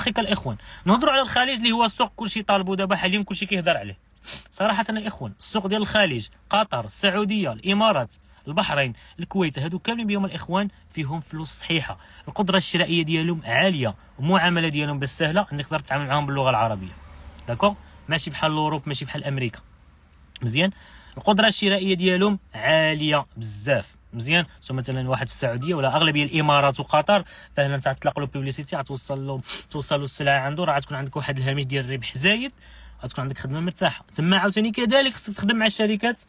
افريقيا الاخوان. نهضروا على الخليج اللي هو السوق كلشي طالبوا دابا حاليا، كلشي كيهضر عليه. صراحه الاخوان السوق ديال الخليج، قطر، السعوديه، الامارات، البحرين، الكويت، هادو كاملين بهم الاخوان فيهم فلوس صحيحه، القدره الشرائيه ديالهم عاليه، المعامله ديالهم بس سهله، انك تقدر تتعامل معاهم باللغه العربيه. داكوغ، ماشي بحال اوروب، ماشي بحال امريكا. مزيان. القدره الشرائيه ديالهم عاليه بزاف. مزيان. سو مثلا واحد في السعوديه ولا اغلبيه الامارات وقطر، فهنا انت غتطلق له بوبليسيتي، غتوصل له السلعه عنده، راه غتكون عندك واحد الهامش ديال الربح زايد، غتكون عندك خدمه مرتاحه. تما عاوتاني كذلك خصك تخدم مع شركات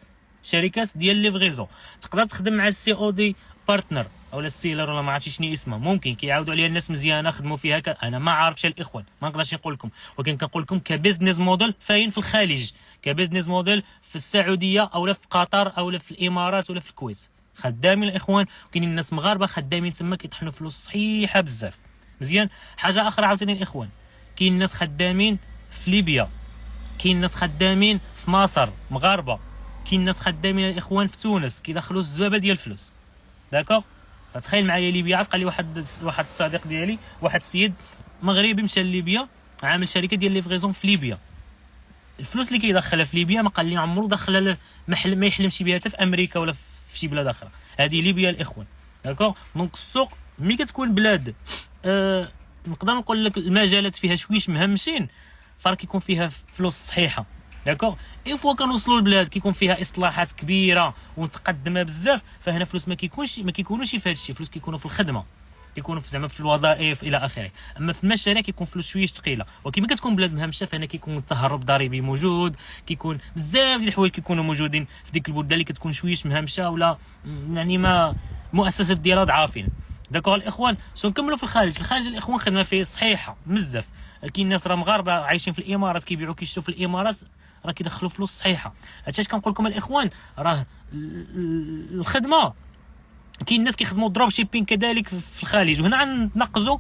ديال ليفغيزون. تقدر تخدم مع السي او دي بارتنر اولا السيلر ولا ما عرفتش شنو اسمه، ممكن كيعاودوا عليها الناس مزيانه خدموا فيها انا ما عارفش الاخوان، ما نقدرش نقول لكم، ولكن كنقول لكم كبزنس موديل فاين في الخليج، كبزنس موديل في السعوديه اولا في قطر اولا في الامارات ولا في الكويت. خدامين الاخوان، وكاينين الناس مغاربه خدامين تما كيطحنوا فلوس صحيحه بزاف. مزيان. حاجه اخرى عاوتاني الاخوان، كاين ناس خدامين في ليبيا، كاين ناس خدامين في مصر مغاربه، كاين ناس خدامين الاخوان في تونس كيدخلوا الزبابه ديال الفلوس. داكوغ. تخيل معايا ليبيا، قال لي واحد الصديق ديالي، واحد السيد مغربي مشى لليبيا، عامل شركه ديال ليفغيزون في ليبيا. الفلوس اللي كيدخلها في ليبيا ما قال لي عمرو دخلها، ما يحلمش بها حتى في امريكا ولا في شي بلاد اخرى. هذه ليبيا الاخوان. داكوغ. دونك السوق ملي كتكون بلاد نقدر نقول لك المجالات فيها شويش مهمشين، فراه كيكون فيها فلوس صحيحه. داكوغ. اي فوا كنوصلوا للبلاد كيكون فيها اصلاحات كبيره ومتقدمه بزاف، فهنا فلوس ما كيكونوش في هذا الشيء، فلوس كيكونوا في الخدمه، كيكونوا زعما في الوظائف الى اخره. اما في المشاريع كيكون فلوس شويش ثقيله، وكما كتكون بلاد مهمشه فهنا كيكون التهرب ضريبي موجود، كيكون بزاف ديال الحوايج كيكونوا موجودين في ديك البلدان اللي كتكون شويش مهمشه ولا يعني ما مؤسسات ديالها ضعافين. داكوغ الاخوان. سو نكملوا في الخارج الاخوان خدمه فيه صحيحه بزاف. كاين ناس راه مغاربه عايشين في الامارات كيبيعوا كيشروا في الامارات، راه كيدخلوا فلوس صحيحه. هادشي كنقول لكم الاخوان، راه الخدمه كاين ناس كيخدموا دروب شيبين كذلك في الخليج، وهنا غنتناقزوا